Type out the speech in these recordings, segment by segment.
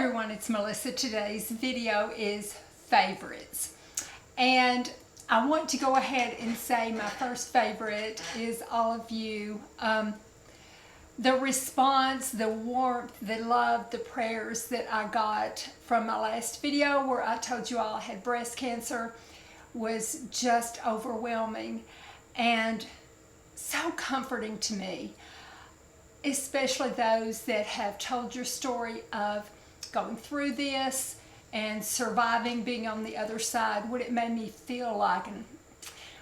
everyone, it's Melissa. Today's video is favorites. And I want to go ahead and say my first favorite is all of you. The response, the warmth, the love, the prayers that I got from my last video where I told you all I had breast cancer was just overwhelming and so comforting to me. Especially those that have told your story of going through this and surviving, being on the other side. What it made me feel like, and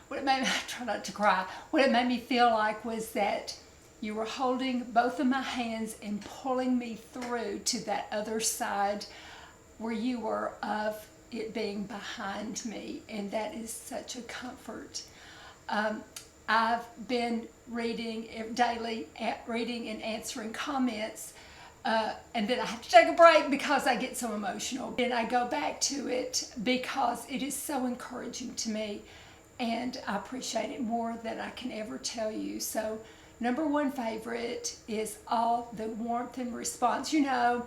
what it made me, I try not to cry, what it made me feel like was that you were holding both of my hands and pulling me through to that other side where you were of it being behind me, and that is such a comfort. I've been reading daily, reading and answering comments, and then I have to take a break because I get so emotional. Then I go back to it because it is so encouraging to me, and I appreciate it more than I can ever tell you. So, number one favorite is all the warmth and response. You know,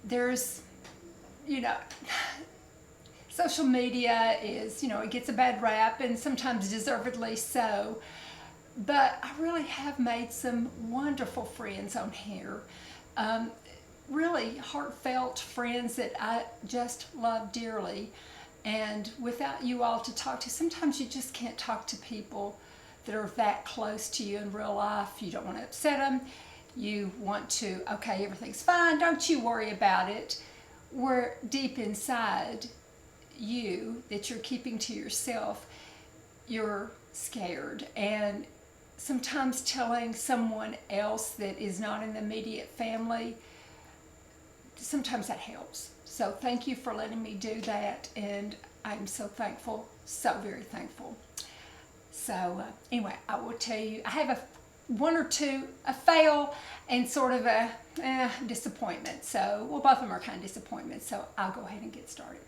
there's, social media is, it gets a bad rap, and sometimes deservedly so. But I really have made some wonderful friends on here. Really heartfelt friends that I just love dearly. And without you all to talk to, sometimes you just can't talk to people that are that close to you in real life. You don't want to upset them. You want to, okay, everything's fine, don't you worry about it. Where deep inside you, that you're keeping to yourself, you're scared. And sometimes telling someone else that is not in the immediate family, sometimes that helps. So thank you for letting me do that, and I'm so thankful, so very thankful. So anyway, I will tell you, I have one or two, a fail and sort of a disappointment. So, well, both of them are kind of disappointments, so I'll go ahead and get started.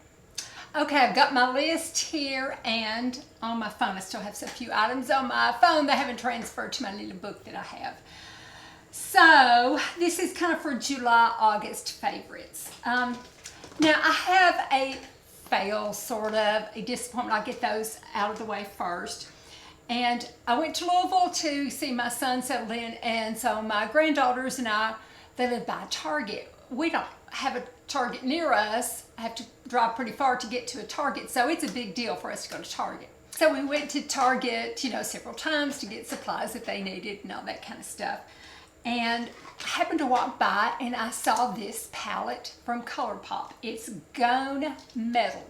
Okay, I've got my list here, and on my phone, I still have a few items on my phone that I haven't transferred to my little book that I have. So, this is kind of for July, August favorites. Now, I have a fail, sort of, a disappointment. I'll get those out of the way first. And I went to Louisville to see my son settled in, and so my granddaughters and I, they live by a Target. We don't have a Target near us. I have to drive pretty far to get to a Target, so it's a big deal for us to go to Target. So we went to Target, several times to get supplies that they needed and all that kind of stuff. And I happened to walk by and I saw this palette from ColourPop. It's Gone Metal.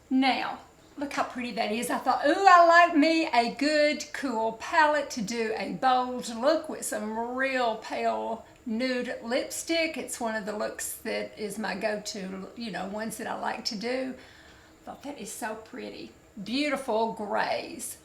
Now, look how pretty that is. I thought, ooh, I like me a good, cool palette to do a bold look with some real pale nude lipstick. It's one of the looks that is my go-to, ones that I like to do. I thought that is so pretty. Beautiful grays.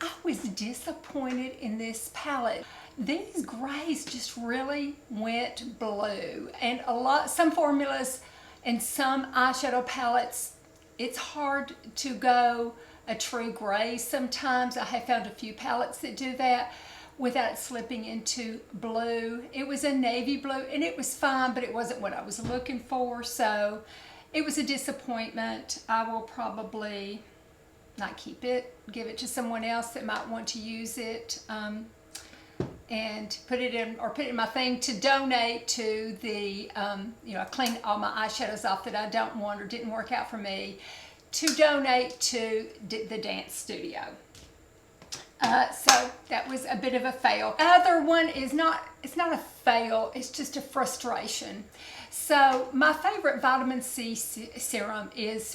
I was disappointed in this palette. These grays just really went blue. And some formulas and some eyeshadow palettes, it's hard to go a true gray sometimes. I have found a few palettes that do that without slipping into blue. It was a navy blue, and it was fine, but it wasn't what I was looking for, so it was a disappointment. I will probably not keep it, give it to someone else that might want to use it, and put it in my thing to donate to the, I cleaned all my eyeshadows off that I don't want or didn't work out for me, to donate to the dance studio. So that was a bit of a fail. Other one is it's not a fail, it's just a frustration. So my favorite vitamin C serum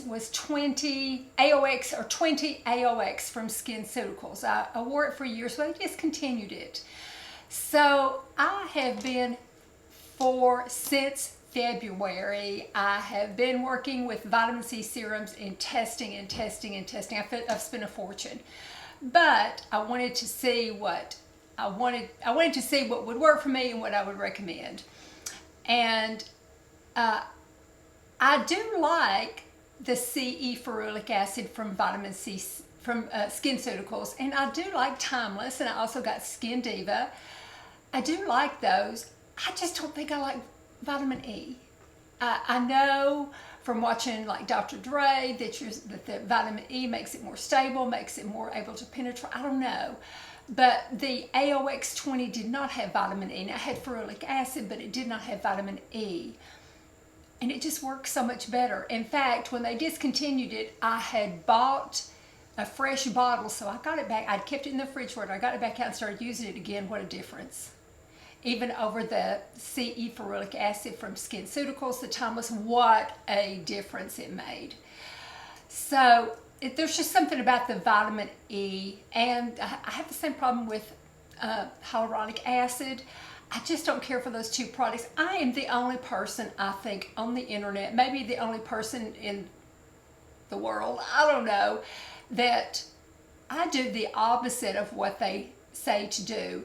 was 20 AOX from SkinCeuticals. I wore it for years, but I discontinued it. So I have been since February, I have been working with vitamin C serums and testing and testing and testing. I've spent a fortune. But I wanted to see what would work for me and what I would recommend. And I do like the CE ferulic acid from vitamin C from SkinCeuticals, and I do like Timeless, and I also got Skin Diva. I do like those. I just don't think I like vitamin E. I know from watching like Dr. Dre that the vitamin E makes it more stable, makes it more able to penetrate. I don't know. But the AOX 20 did not have vitamin E. Now, it had ferulic acid, but it did not have vitamin E. And it just works so much better. In fact, when they discontinued it, I had bought a fresh bottle, so I got it back. I'd kept it in the refrigerator. I got it back out and started using it again. What a difference. Even over the CE ferulic acid from SkinCeuticals, the Timeless, what a difference it made. So there's just something about the vitamin E, and I have the same problem with hyaluronic acid. I just don't care for those two products. I am the only person, I think, on the internet, maybe the only person in the world, I don't know, that I do the opposite of what they say to do.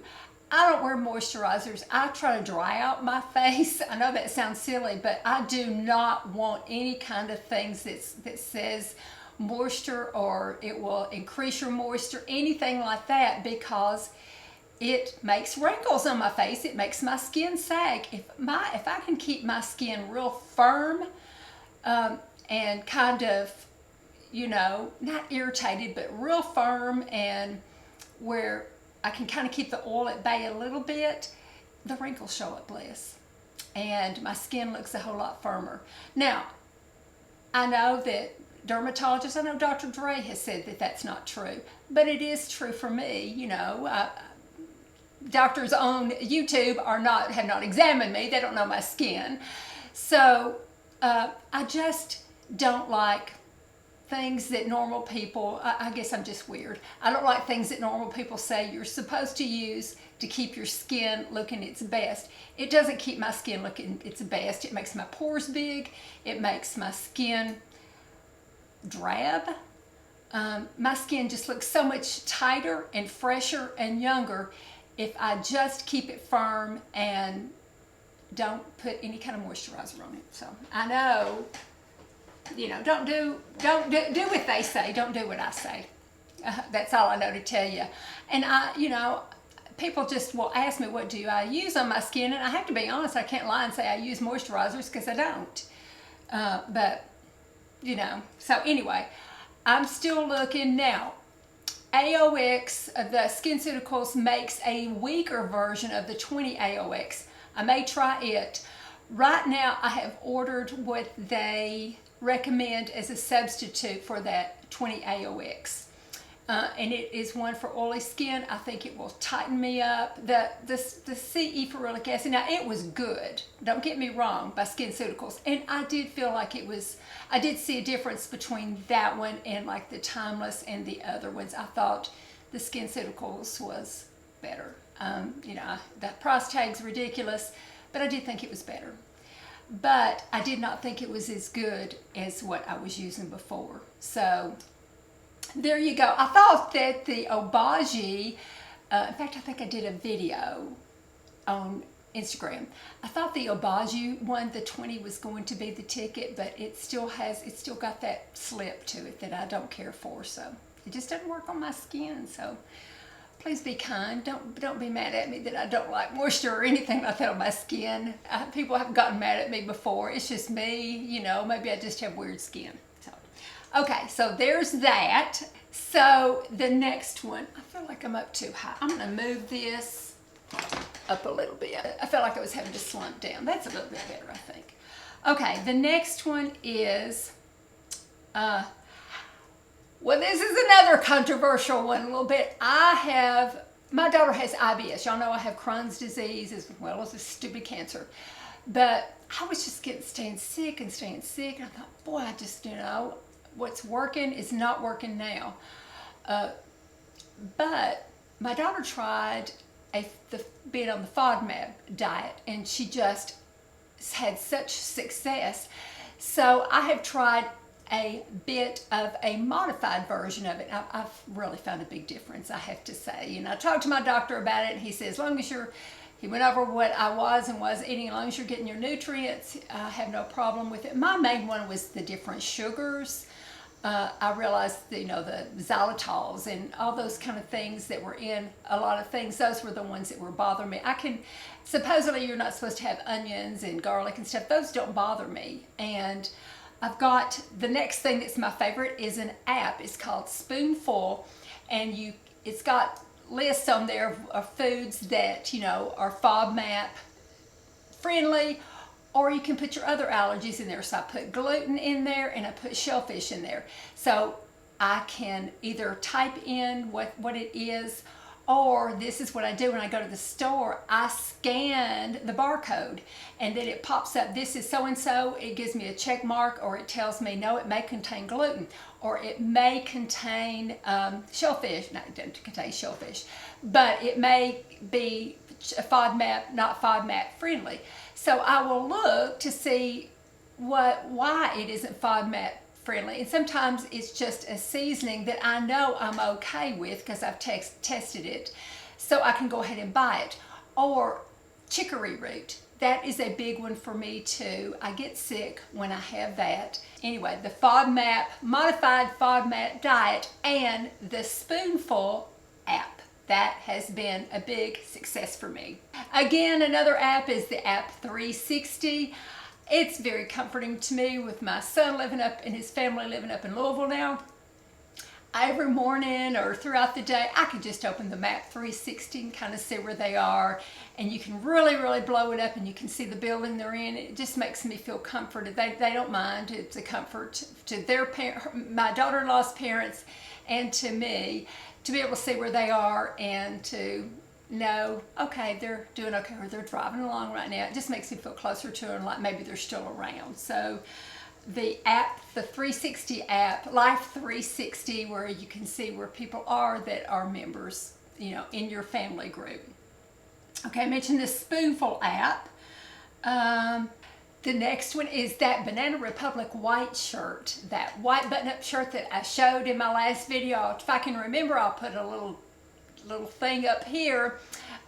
I don't wear moisturizers. I try to dry out my face. I know that sounds silly, but I do not want any kind of things that says moisture or it will increase your moisture, anything like that, because it makes wrinkles on my face. It makes my skin sag. If I can keep my skin real firm and kind of, you know, not irritated, but real firm, and where I can kind of keep the oil at bay a little bit, the wrinkles show up less. And my skin looks a whole lot firmer. Now, I know that dermatologists, I know Dr. Dre has said that that's not true, but it is true for me. You know, doctors on YouTube have not examined me. They don't know my skin. So I just don't like things that normal people, I guess I'm just weird. I don't like things that normal people say you're supposed to use to keep your skin looking its best. It doesn't keep my skin looking its best. It makes my pores big. It makes my skin drab. My skin just looks so much tighter and fresher and younger if I just keep it firm and don't put any kind of moisturizer on it. So I know, you know, don't do what they say. Don't do what I say. That's all I know to tell you. And you know, people just will ask me, what do I use on my skin? And I have to be honest, I can't lie and say I use moisturizers, because I don't. But, you know, so anyway, I'm still looking now. AOX, the SkinCeuticals, makes a weaker version of the 20 AOX. I may try it. Right now, I have ordered what they recommend as a substitute for that 20 AOX. And it is one for oily skin. I think it will tighten me up. The CE ferulic acid, now it was good, don't get me wrong, by SkinCeuticals. And I did feel like I did see a difference between that one and like the Timeless and the other ones. I thought the SkinCeuticals was better. You know, that price tag's ridiculous, but I did think it was better. But I did not think it was as good as what I was using before. So there you go. I thought that the Obagi, in fact, I think I did a video on Instagram. I thought the Obagi one, the 20, was going to be the ticket, but it still got that slip to it that I don't care for. So it just doesn't work on my skin. So please be kind. Don't be mad at me that I don't like moisture or anything like that on my skin. People have gotten mad at me before. It's just me, you know, maybe I just have weird skin. So, okay, so there's that. So the next one, I feel like I'm up too high. I'm gonna move this up a little bit. I felt like I was having to slump down. That's a little bit better, I think. Okay, the next one is, well, this is another controversial one a little bit. My daughter has IBS. Y'all know I have Crohn's disease as well as a stupid cancer. But I was just staying sick. And I thought, boy, I just, you know, what's working is not working now. But my daughter tried being on the FODMAP diet, and she just had such success. So I have tried a bit of a modified version of it. I've really found a big difference, I have to say. And I talked to my doctor about it, and he said, as long as he went over what I was eating, as long as you're getting your nutrients, I have no problem with it. My main one was the different sugars. I realized, you know, the xylitols and all those kind of things that were in a lot of things, those were the ones that were bothering me. Supposedly you're not supposed to have onions and garlic and stuff. Those don't bother me. And I've got, the next thing that's my favorite is an app. It's called Spoonful, and it's got lists on there of foods that, you know, are FODMAP friendly, or you can put your other allergies in there. So I put gluten in there and I put shellfish in there. So I can either type in what it is, or this is what I do when I go to the store. I scan the barcode and then it pops up, this is so-and-so. It gives me a check mark, or it tells me, no, it may contain gluten, or it may contain shellfish. No, it doesn't contain shellfish, but it may be FODMAP, not FODMAP friendly. So I will look to see why it isn't FODMAP friendly. And sometimes it's just a seasoning that I know I'm okay with because I've tested it. So I can go ahead and buy it. Or chicory root. That is a big one for me too. I get sick when I have that. Anyway, the FODMAP, modified FODMAP diet, and the Spoonful app. That has been a big success for me. Again, another app is the app 360. It's very comforting to me with my son living up and his family living up in Louisville now. Every morning or throughout the day, I can just open the map 360 and kind of see where they are. And you can really, really blow it up and you can see the building they're in. It just makes me feel comforted. They don't mind. It's a comfort to their my daughter-in-law's parents and to me, to be able to see where they are and to know, okay, they're doing okay, or they're driving along right now. It just makes me feel closer to them, like maybe they're still around. So the app, the 360 app, Life 360, where you can see where people are that are members, you know, in your family group. Okay, I mentioned this Spoonful app. The next one is that Banana Republic white shirt, that white button-up shirt that I showed in my last video. If I can remember, I'll put a little thing up here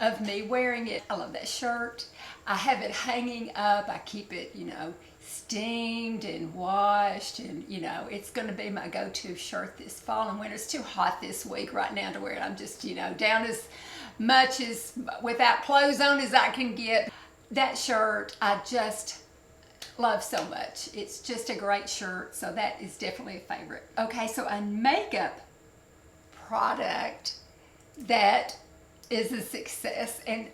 of me wearing it. I love that shirt. I have it hanging up. I keep it, you know, steamed and washed, and you know, it's going to be my go-to shirt this fall and winter. It's too hot this week right now to wear it. I'm just, you know, down as much as without clothes on as I can get. That shirt, I just love so much. It's just a great shirt, so that is definitely a favorite. Okay, so a makeup product that is a success, and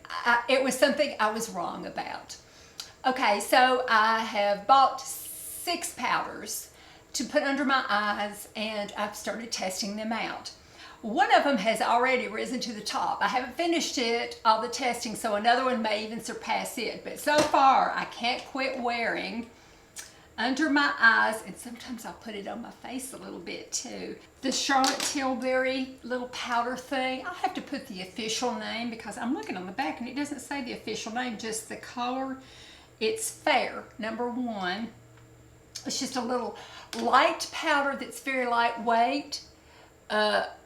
it was something I was wrong about. Okay, so I have bought 6 powders to put under my eyes, and I've started testing them out. One of them has already risen to the top. I haven't finished it, all the testing, so another one may even surpass it. But so far, I can't quit wearing under my eyes, and sometimes I'll put it on my face a little bit too. The Charlotte Tilbury little powder thing. I'll have to put the official name because I'm looking on the back and it doesn't say the official name, just the color. It's Fair, #1. It's just a little light powder that's very lightweight.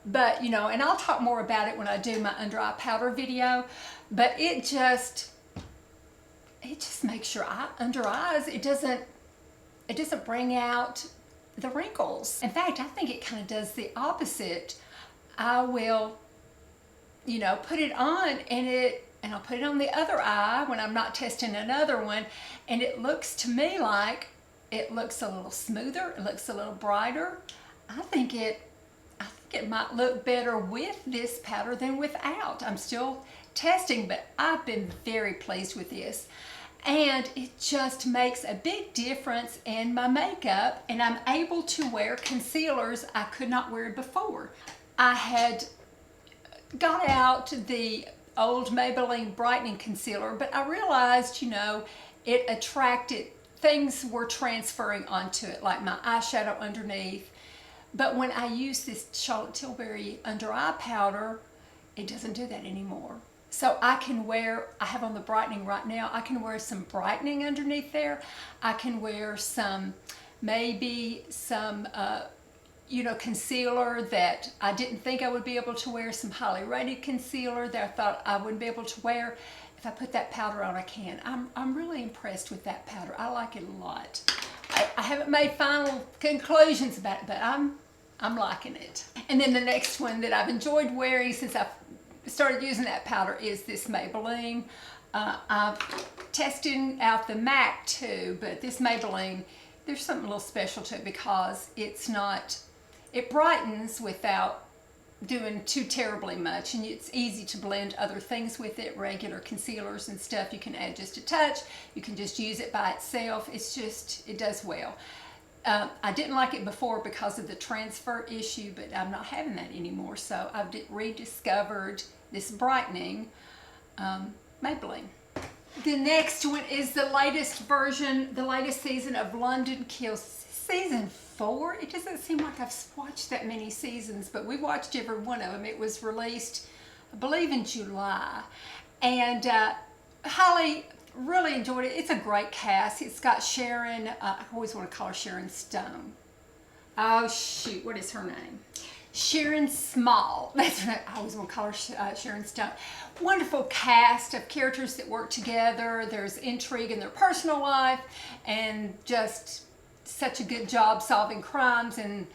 But you know, and I'll talk more about it when I do my under eye powder video, but it just makes your under eyes, it doesn't bring out the wrinkles. In fact, I think it kind of does the opposite. I will, you know, put it on and I'll put it on the other eye when I'm not testing another one, and it looks to me like it looks a little smoother, it looks a little brighter. I think it might look better with this powder than without. I'm still testing, but I've been very pleased with this. And it just makes a big difference in my makeup, and I'm able to wear concealers I could not wear before. I had got out the old Maybelline brightening concealer, but I realized, you know, it attracted, things were transferring onto it, like my eyeshadow underneath. But when I use this Charlotte Tilbury under eye powder, it doesn't do that anymore. So I can wear, I have on the brightening right now, I can wear some brightening underneath there. I can wear some, maybe some, you know, concealer that I didn't think I would be able to wear, some highly rated concealer that I thought I wouldn't be able to wear. If I put that powder on, I can. I'm really impressed with that powder. I like it a lot. I haven't made final conclusions about it, but I'm liking it. And then the next one that I've enjoyed wearing since I've started using that powder is this Maybelline. I'm testing out the MAC too, but this Maybelline, there's something a little special to it because it brightens without doing too terribly much, and it's easy to blend other things with it, regular concealers and stuff. You can add just a touch, you can just use it by itself. It does well. I didn't like it before because of the transfer issue, but I'm not having that anymore, so I've rediscovered this brightening Maybelline. The next one is the latest season of London Kills, season 4. It doesn't seem like I've watched that many seasons, but we've watched every one of them. It was released, I believe, in July, and highly really enjoyed it. It's a great cast. It's got Sharon, I always want to call her Sharon Stone. Oh shoot, what is her name? Sharon Small. That's right. I always want to call her Sharon Stone. Wonderful cast of characters that work together. There's intrigue in their personal life, and just such a good job solving crimes. And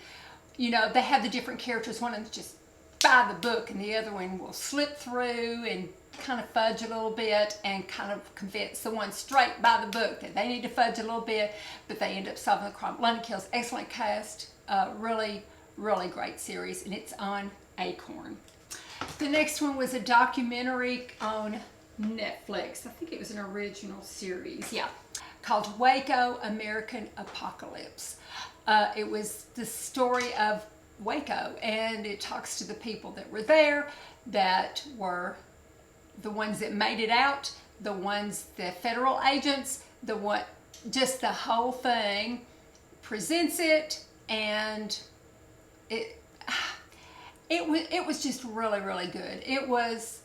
you know, they have the different characters. One of them's just by the book, and the other one will slip through and kind of fudge a little bit and kind of convince the one straight by the book that they need to fudge a little bit, but they end up solving the crime. London Kills, excellent cast, really great series, and it's on Acorn. The next one was a documentary on Netflix. I think it was an original series, yeah, called Waco, American Apocalypse. It was the story of Waco, and it talks to the people that were there, that were the ones that made it out, the federal agents, just the whole thing, presents it, and it was just really good. It was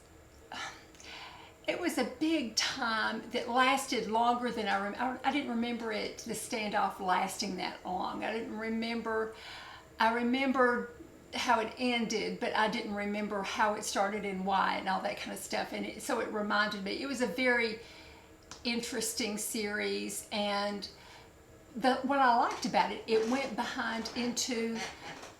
a big time that lasted longer than I didn't remember the standoff lasting that long. I remember how it ended, but I didn't remember how it started and why and all that kind of stuff. And so it reminded me. It was a very interesting series, and what I liked about it, it went behind into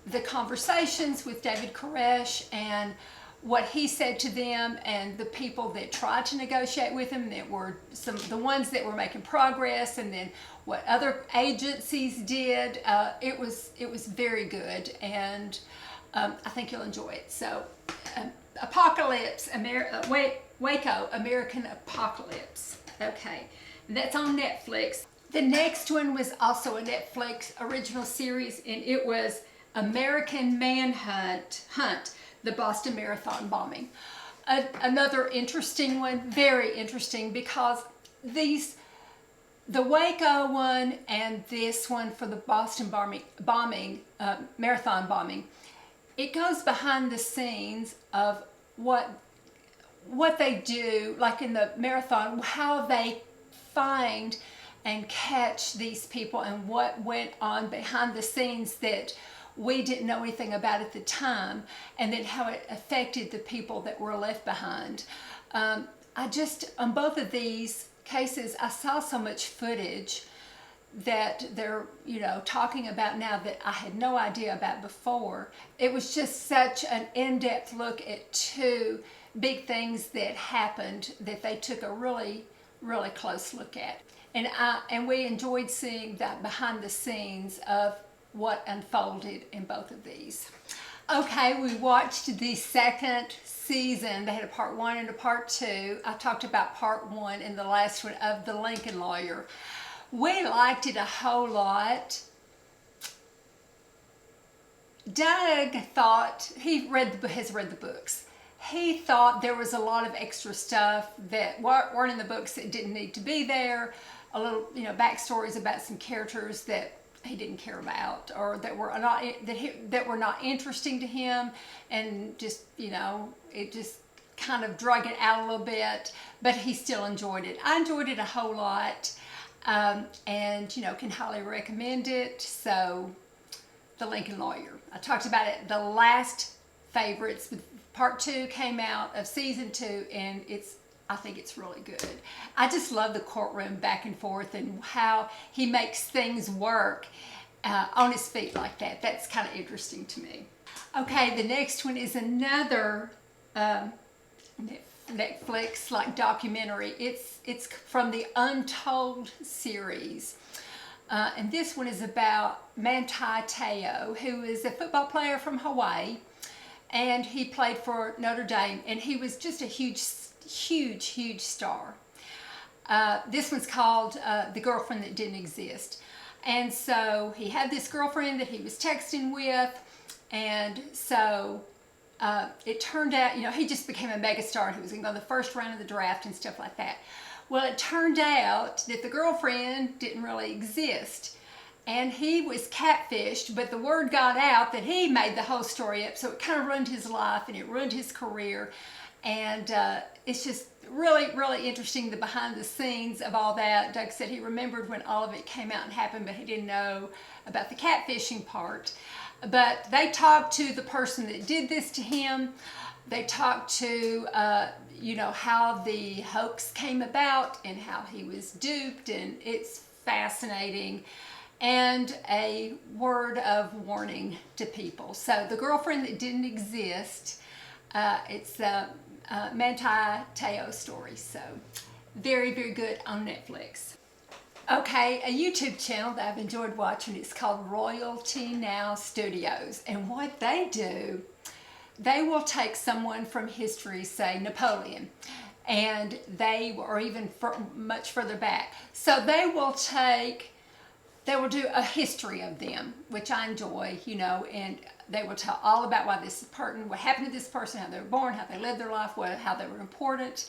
the conversations with David Koresh and what he said to them, and the people that tried to negotiate with him, that were the ones that were making progress, and then what other agencies did. It was very good, and I think you'll enjoy it. So, Waco, American Apocalypse. Okay, that's on Netflix. The next one was also a Netflix original series, and it was American Manhunt, the Boston Marathon bombing. Another interesting one, very interesting, because the Waco one and this one for the Boston marathon bombing, it goes behind the scenes of what they do, like in the marathon, how they find and catch these people, and what went on behind the scenes that we didn't know anything about at the time, and then how it affected the people that were left behind. On both of these cases, I saw so much footage that they're, talking about now that I had no idea about before. It was just such an in-depth look at two big things that happened that they took a really close look at. And we enjoyed seeing that behind the scenes of what unfolded in both of these. Okay, we watched the second season. They had a part 1 and a part 2. I talked about part 1 in the last one of The Lincoln Lawyer. We liked it a whole lot. Doug thought, has read the books. He thought there was a lot of extra stuff that weren't in the books that didn't need to be there. A little, backstories about some characters that he didn't care about, or that were not interesting to him, and just, it just kind of drug it out a little bit, but he still enjoyed it. I enjoyed it a whole lot, and can highly recommend it. So, The Lincoln Lawyer. I talked about it, the last favorites. Part 2 came out of season 2, and it's I think it's really good. I just love the courtroom back and forth and how he makes things work on his feet like that. That's kind of interesting to me. Okay, the next one is another Netflix like documentary. It's from the Untold series. And this one is about Manti Te'o, who is a football player from Hawaii. And he played for Notre Dame. And he was just a huge star. This one's called The Girlfriend That Didn't Exist. And so he had this girlfriend that he was texting with. And so it turned out, he just became a megastar. He was going to go in the first round of the draft and stuff like that. Well, it turned out that the girlfriend didn't really exist. And he was catfished, but the word got out that he made the whole story up. So it kind of ruined his life and it ruined his career. And it's just really interesting, the behind the scenes of all that. Doug said he remembered when all of it came out and happened, but he didn't know about the catfishing part. But they talked to the person that did this to him. They talked to, how the hoax came about and how he was duped, and it's fascinating. And a word of warning to people. So The Girlfriend That Didn't Exist, it's a Manti Te'o story. So very good on Netflix. Okay, a YouTube channel that I've enjoyed watching is called Royalty Now Studios. And what they do, they will take someone from history, say Napoleon, and or even much further back. So they will do a history of them, which I enjoy, and they will tell all about why this person, what happened to this person, how they were born, how they lived their life, how they were important.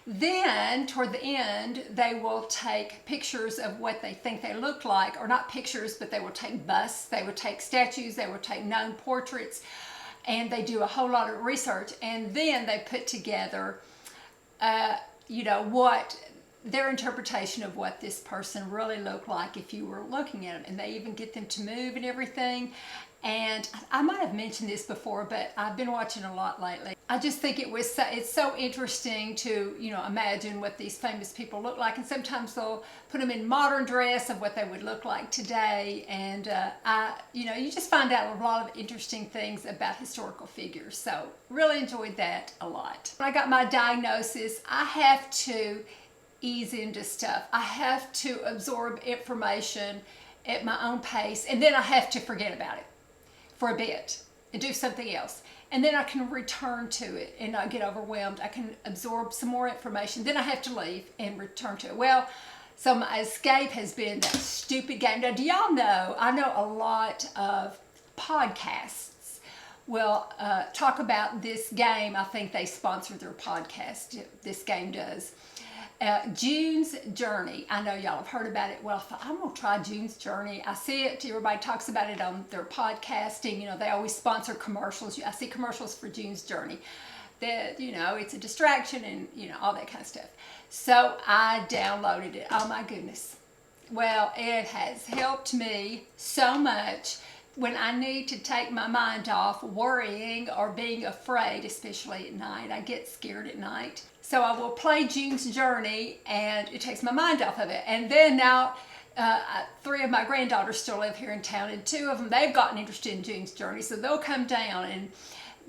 Then, toward the end, they will take pictures of what they think they look like, or not pictures, but they will take busts, they will take statues, they will take known portraits, and they do a whole lot of research, and then they put together, what their interpretation of what this person really looked like if you were looking at them. And they even get them to move and everything. And I might have mentioned this before, but I've been watching a lot lately. I just think it's so interesting to, imagine what these famous people look like. And sometimes they'll put them in modern dress of what they would look like today. And, you just find out a lot of interesting things about historical figures. So really enjoyed that a lot. When I got my diagnosis, I have to ease into stuff. I have to absorb information at my own pace, and then I have to forget about it for a bit and do something else. And then I can return to it and not get overwhelmed. I can absorb some more information. Then I have to leave and return to it. Well, so my escape has been that stupid game. Now, do y'all know, I know a lot of podcasts will talk about this game. I think they sponsor their podcast, this game does. June's Journey. I know y'all have heard about it. Well, I thought, I'm going to try June's Journey. I see it. Everybody talks about it on their podcasting. They always sponsor commercials. I see commercials for June's Journey. That, it's a distraction and, all that kind of stuff. So I downloaded it. Oh, my goodness. Well, it has helped me so much when I need to take my mind off worrying or being afraid, especially at night. I get scared at night. So I will play June's Journey, and it takes my mind off of it. And then now, 3 of my granddaughters still live here in town, and 2 of them, they've gotten interested in June's Journey, so they'll come down. And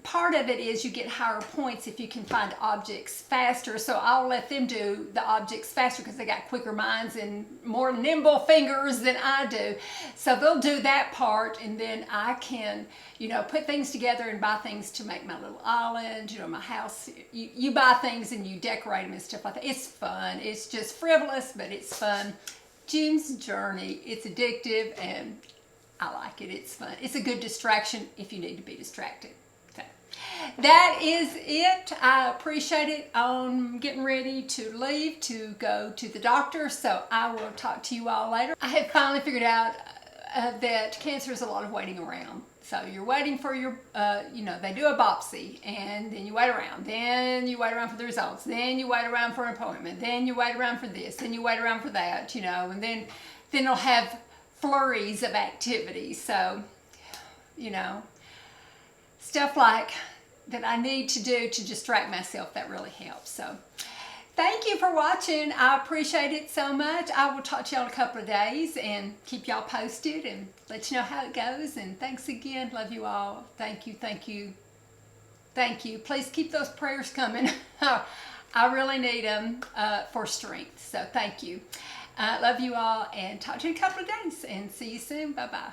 part of it is you get higher points if you can find objects faster. So I'll let them do the objects faster because they got quicker minds and more nimble fingers than I do. So they'll do that part, and then I can, put things together and buy things to make my little island, my house. You buy things and you decorate them and stuff like that. It's fun. It's just frivolous, but it's fun. June's Journey. It's addictive, and I like it. It's fun. It's a good distraction if you need to be distracted. That is it. I appreciate it. I'm getting ready to leave to go to the doctor, so I will talk to you all later. I have finally figured out that cancer is a lot of waiting around. So you're waiting for your, they do a biopsy, and then you wait around. Then you wait around for the results. Then you wait around for an appointment. Then you wait around for this. Then you wait around for that, and then they'll have flurries of activity. So, stuff like that I need to do to distract myself, that really helps. So Thank you for watching. I appreciate it so much. I will talk to y'all in a couple of days and keep y'all posted and let you know how it goes. And thanks again. Love you all. Thank you, thank you, thank you. Please keep those prayers coming. I really need them for strength. So thank you. Love you all and talk to you in a couple of days. And see you soon. Bye-bye.